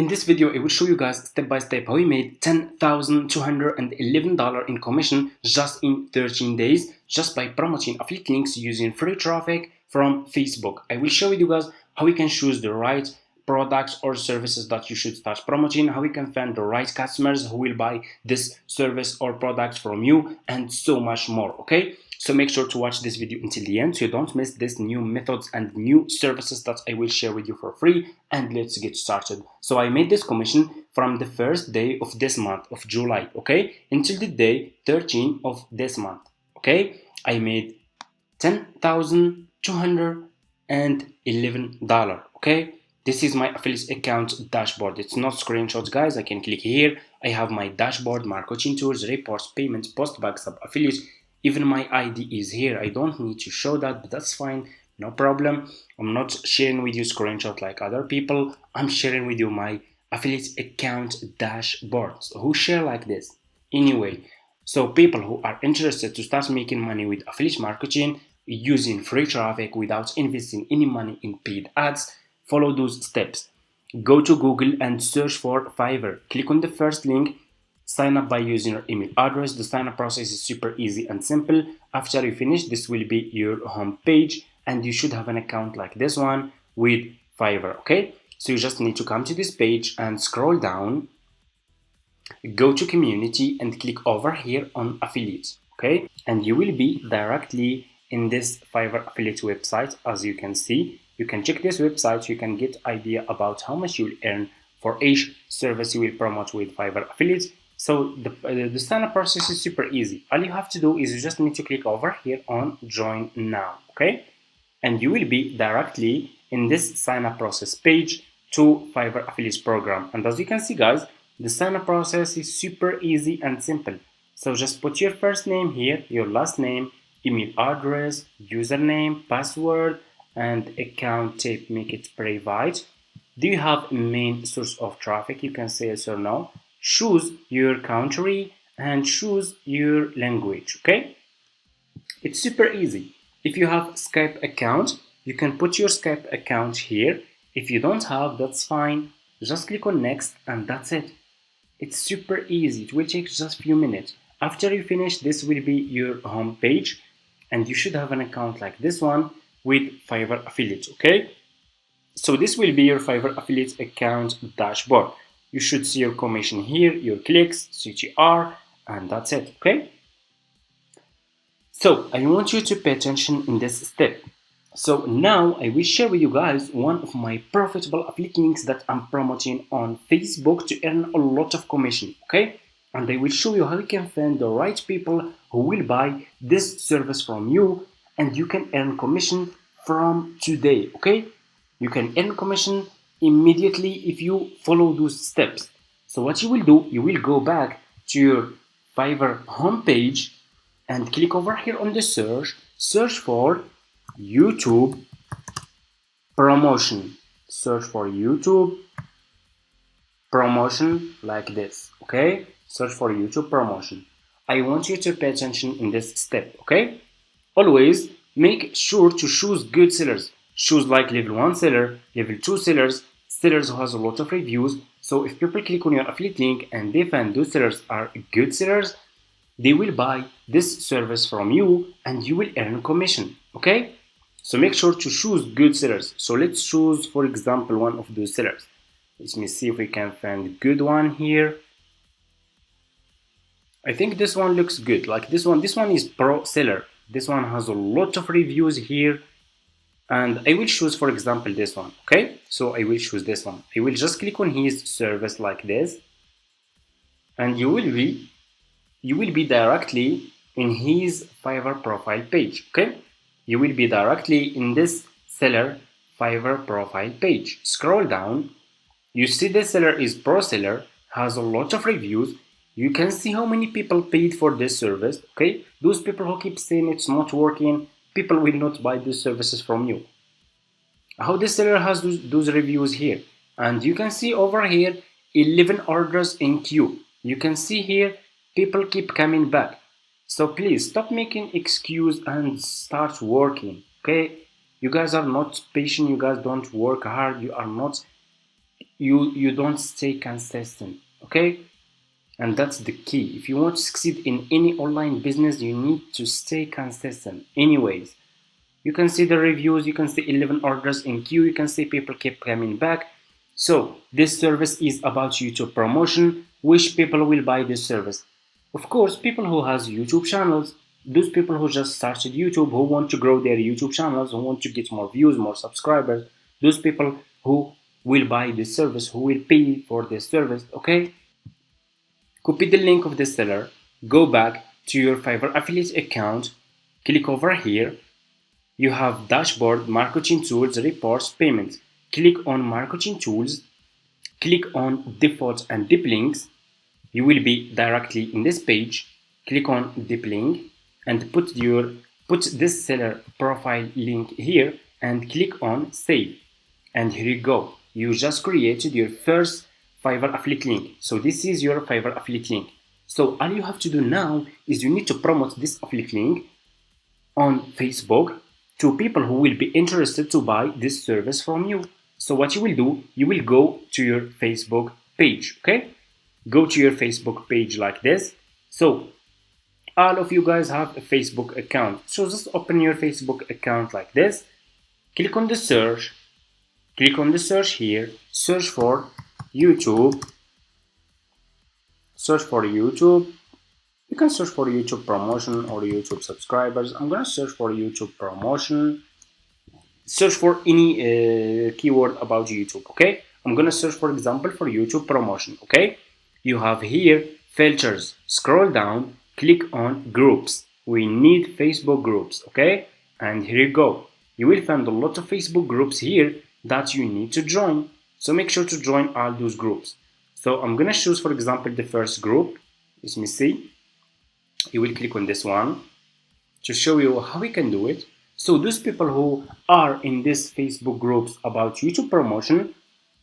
In this video, I will show you guys step by step how we made $10,211 in commission just in 13 days just by promoting affiliate links using free traffic from Facebook. I will show you guys how we can choose the right products or services that you should start promoting, how we can find the right customers who will buy this service or product from you, and so much more. Okay, so make sure to watch this video until the end so you don't miss these new methods and new services that I will share with you for free. And let's get started. So I made this commission from the first day of this month of July, okay, until the day 13 of this month. Okay, I made $10,211. Okay, this is my affiliate account dashboard. It's not screenshots, guys. I can click here. I have my dashboard, marketing tools, reports, payments, post back, sub affiliate. Even my ID is here. I don't need to show that, but that's fine, no problem. I'm not sharing with you screenshot like other people. I'm sharing with you my affiliate account dashboard. So who share like this? Anyway, so people who are interested to start making money with affiliate marketing using free traffic without investing any money in paid ads, follow those steps. Go to Google and search for Fiverr. Click on the first link. Sign up by using your email address. The sign up process is super easy and simple. After you finish, this will be your home page and you should have an account like this one with Fiverr. Okay, so you just need to come to this page and scroll down, go to community and click over here on affiliates. Okay, and you will be directly in this Fiverr affiliate website. As you can see, you can check this website. You can get idea about how much you will earn for each service you will promote with Fiverr affiliates. So the sign up process is super easy. All you have to do is you just need to click over here on join now. Okay, and you will be directly in this sign up process page to Fiverr affiliates program. And as you can see, guys, the sign up process is super easy and simple. So just put your first name here, your last name, email address, username, password, and account type. Make it private. Do you have a main source of traffic? You can say yes or no. Choose your country and choose your language. Okay, it's super easy. If you have Skype account, you can put your Skype account here. If you don't have, that's fine. Just click on next and that's it. It's super easy. It will take just a few minutes. After you finish, this will be your home page and you should have an account like this one with Fiverr affiliates. Okay, so this will be your Fiverr affiliates account dashboard. You should see your commission here, your clicks, CTR, and that's it. Okay, so I want you to pay attention in this step. So now I will share with you guys one of my profitable affiliate links that I'm promoting on Facebook to earn a lot of commission. Okay, and I will show you how you can find the right people who will buy this service from you, and you can earn commission from today. Okay, you can earn commission immediately if you follow those steps. So what you will do, you will go back to your Fiverr homepage and click over here on the search for YouTube promotion. Search for YouTube promotion like this. Okay, search for YouTube promotion. I want you to pay attention in this step. Okay, always make sure to choose good sellers. Choose like level 1 seller, level 2 sellers, sellers who has a lot of reviews. So if people click on your affiliate link and they find those sellers are good sellers, they will buy this service from you and you will earn commission. Okay, so make sure to choose good sellers. So let's choose, for example, one of those sellers. Let me see if we can find a good one here. I think this one looks good. Like this one is pro seller. This one has a lot of reviews here. And I will choose, for example, this one. Okay, so I will choose this one. I will just click on his service like this, and you will be directly in his Fiverr profile page. Okay, you will be directly in this seller Fiverr profile page. Scroll down. You see the seller is pro seller, has a lot of reviews. You can see how many people paid for this service. Okay, those people who keep saying it's not working, people will not buy these services from you. How the seller has those reviews here, and you can see over here 11 orders in queue. You can see here people keep coming back. So please stop making excuse and start working. Okay, you guys are not patient, you guys don't work hard, you are not you don't stay consistent, okay? And that's the key. If you want to succeed in any online business, you need to stay consistent. Anyways, you can see the reviews, you can see 11 orders in queue, you can see people keep coming back. So this service is about YouTube promotion. Which people will buy this service? Of course, people who has YouTube channels, those people who just started YouTube, who want to grow their YouTube channels, who want to get more views, more subscribers, those people who will buy this service, who will pay for this service, okay? Copy the link of the seller, go back to your Fiverr affiliate account, click over here. You have dashboard, marketing tools, reports, payments. Click on marketing tools, click on default and deep links. You will be directly in this page. Click on deep link and put this seller profile link here and click on save. And here you go. You just created your first Fiverr affiliate link. So this is your Fiverr affiliate link. So all you have to do now is you need to promote this affiliate link on Facebook to people who will be interested to buy this service from you. So what you will do, you will go to your Facebook page, okay? Go to your Facebook page like this. So all of you guys have a Facebook account. So just open your Facebook account like this. Click on the search. Click on the search here. Search for YouTube. Search for YouTube. You can search for YouTube promotion or YouTube subscribers. I'm gonna search for YouTube promotion. Search for any keyword about YouTube, okay? I'm gonna search, for example, for YouTube promotion, okay? You have here filters. Scroll down, click on groups. We need Facebook groups, okay? And here you go. You will find a lot of Facebook groups here that you need to join. So make sure to join all those groups. So I'm gonna choose, for example, the first group. Let me see. You will click on this one to show you how we can do it. So those people who are in this Facebook groups about YouTube promotion,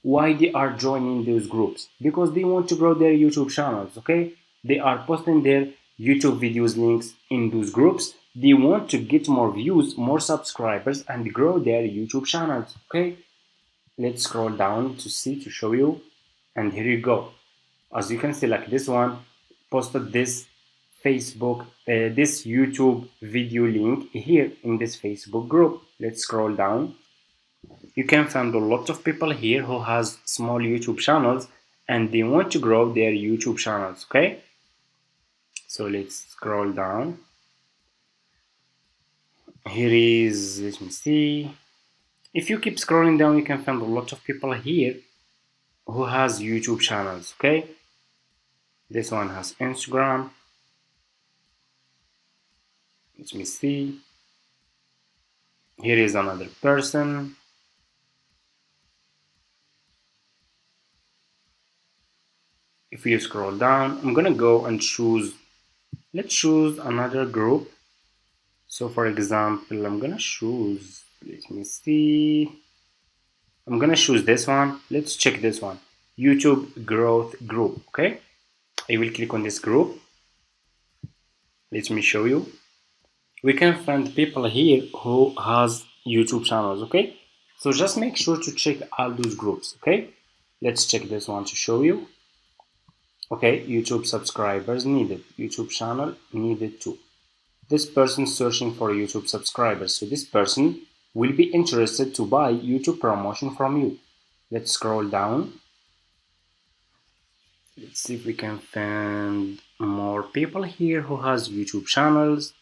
why they are joining those groups? Because they want to grow their YouTube channels, okay? They are posting their YouTube videos links in those groups. They want to get more views, more subscribers, and grow their YouTube channels, okay? Let's scroll down to show you. And here you go. As you can see, like this one posted this this YouTube video link here in this Facebook group. Let's scroll down. You can find a lot of people here who has small YouTube channels and they want to grow their YouTube channels, okay? So let's scroll down. Here is, let me see. If you keep scrolling down, you can find a lot of people here who has YouTube channels, okay? This one has Instagram. Let me see. Here is another person. If you scroll down, I'm gonna go and choose, let's choose another group. So for example, I'm gonna choose, let me see. I'm gonna choose this one. Let's check this one. YouTube growth group, okay? I will click on this group. Let me show you. We can find people here who has YouTube channels, okay? So just make sure to check all those groups, okay? Let's check this one to show you. Okay, YouTube subscribers needed, YouTube channel needed too. This person searching for YouTube subscribers, so this person will be interested to buy YouTube promotion from you. Let's scroll down. Let's see if we can find more people here who has YouTube channels.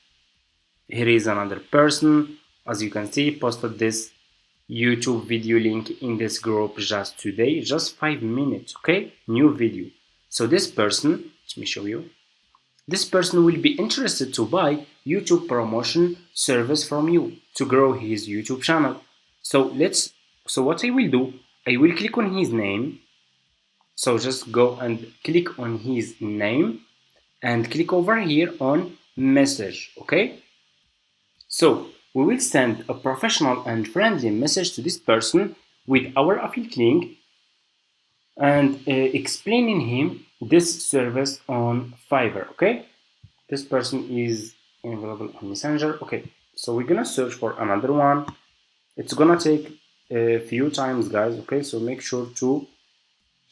Here is another person, as you can see, posted this YouTube video link in this group just today, just 5 minutes, okay? New video. So this person, let me show you. This person will be interested to buy YouTube promotion service from you to grow his YouTube channel. So what I will do, I will click on his name. So just go and click on his name and click over here on message, okay? So we will send a professional and friendly message to this person with our affiliate link and explaining him this service on Fiverr, okay? This person is available on Messenger, okay? So we're gonna search for another one. It's gonna take a few times, guys, okay? So make sure to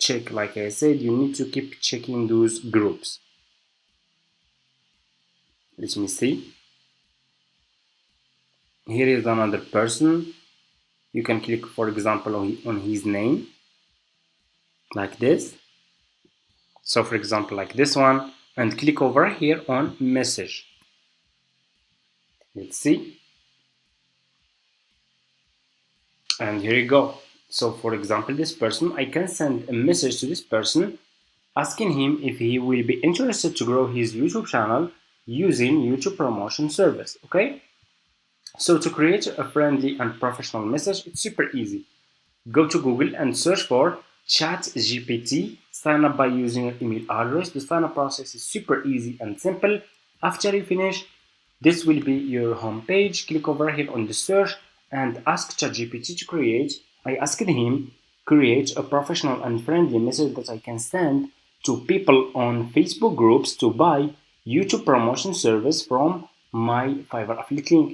check, like I said, you need to keep checking those groups. Let me see. Here is another person. You can click, for example, on his name, like this. So for example, like this one, and click over here on message. Let's see. And here you go. So for example, this person, I can send a message to this person asking him if he will be interested to grow his YouTube channel using YouTube promotion service. Okay, so to create a friendly and professional message, it's super easy. Go to Google and search for ChatGPT. Sign up by using your email address. The sign up process is super easy and simple. After you finish, this will be your home page. Click over here on the search and ask ChatGPT to create. I asked him create a professional and friendly message that I can send to people on Facebook groups to buy YouTube promotion service from my Fiverr affiliate link.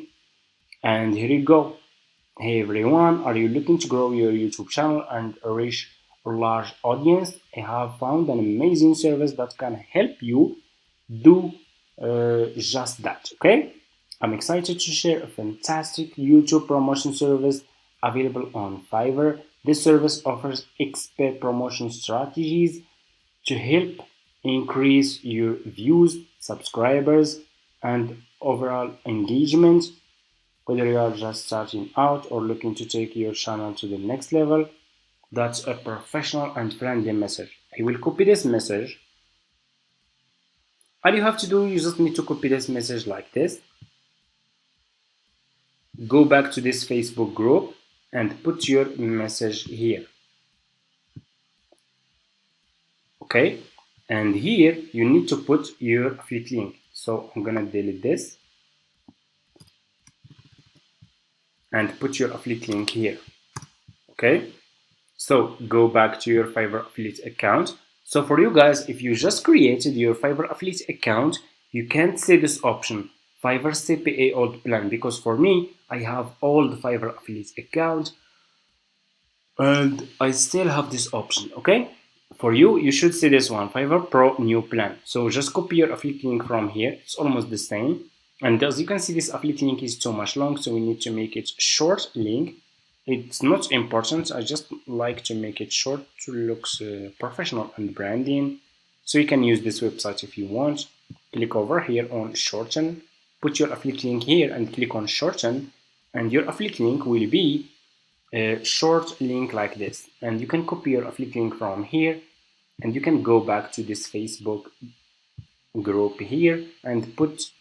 And here you go. Hey everyone, are you looking to grow your YouTube channel and reach a large audience? I have found an amazing service that can help you do just that. Okay, I'm excited to share a fantastic YouTube promotion service available on Fiverr. This service offers expert promotion strategies to help increase your views, subscribers, and overall engagement. Whether you are just starting out or looking to take your channel to the next level, that's a professional and friendly message. I will copy this message. All you have to do, you just need to copy this message like this. Go back to this Facebook group and put your message here. Okay, and here you need to put your affiliate link. So I'm gonna delete this and put your affiliate link here. Okay, so go back to your Fiverr affiliate account. So for you guys, if you just created your Fiverr affiliate account, you can't see this option, Fiverr CPA old plan, because for me, I have old Fiverr affiliate account and I still have this option. Okay, for you, you should see this one, Fiverr Pro new plan. So just copy your affiliate link from here. It's almost the same. And as you can see, this affiliate link is too much long, so we need to make it short link. It's not important, I just like to make it short to look professional and branding. So you can use this website if you want. Click over here on shorten, put your affiliate link here and click on shorten, and your affiliate link will be a short link like this. And you can copy your affiliate link from here and you can go back to this Facebook group here and put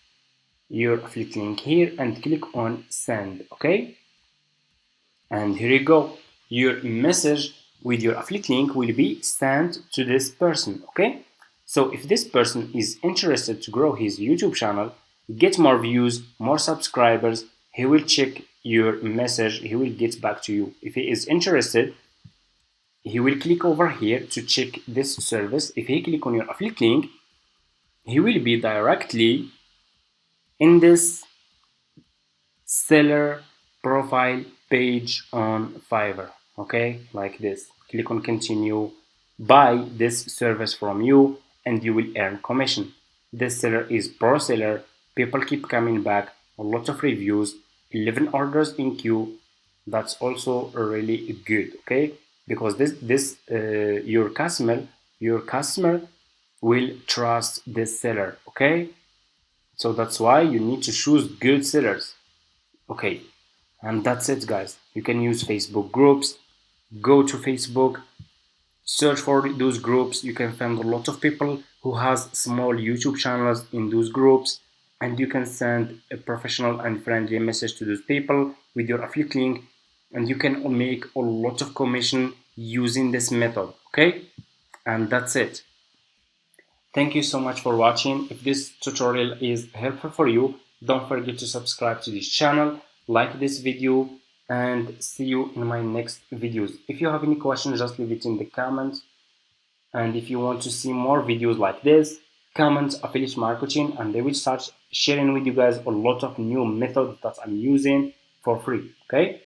your affiliate link here and click on send. Okay, and here you go, your message with your affiliate link will be sent to this person. Okay, so if this person is interested to grow his YouTube channel, get more views, more subscribers, he will check your message, he will get back to you. If he is interested, he will click over here to check this service. If he click on your affiliate link, he will be directly in this seller profile page on Fiverr. Okay, like this. Click on continue, buy this service from you, and you will earn commission. This seller is pro seller, people keep coming back, a lot of reviews, 11 orders in queue. That's also really good. Okay, because your customer will trust this seller. Okay, so that's why you need to choose good sellers. Okay, and that's it guys. You can use Facebook groups. Go to Facebook, search for those groups. You can find a lot of people who has small YouTube channels in those groups, and you can send a professional and friendly message to those people with your affiliate link, and you can make a lot of commission using this method. Okay, and that's it. Thank you so much for watching. If this tutorial is helpful for you, don't forget to subscribe to this channel, like this video, and see you in my next videos. If you have any questions, just leave it in the comments. And if you want to see more videos like this, comment affiliate marketing and they will start sharing with you guys a lot of new methods that I'm using for free. Okay.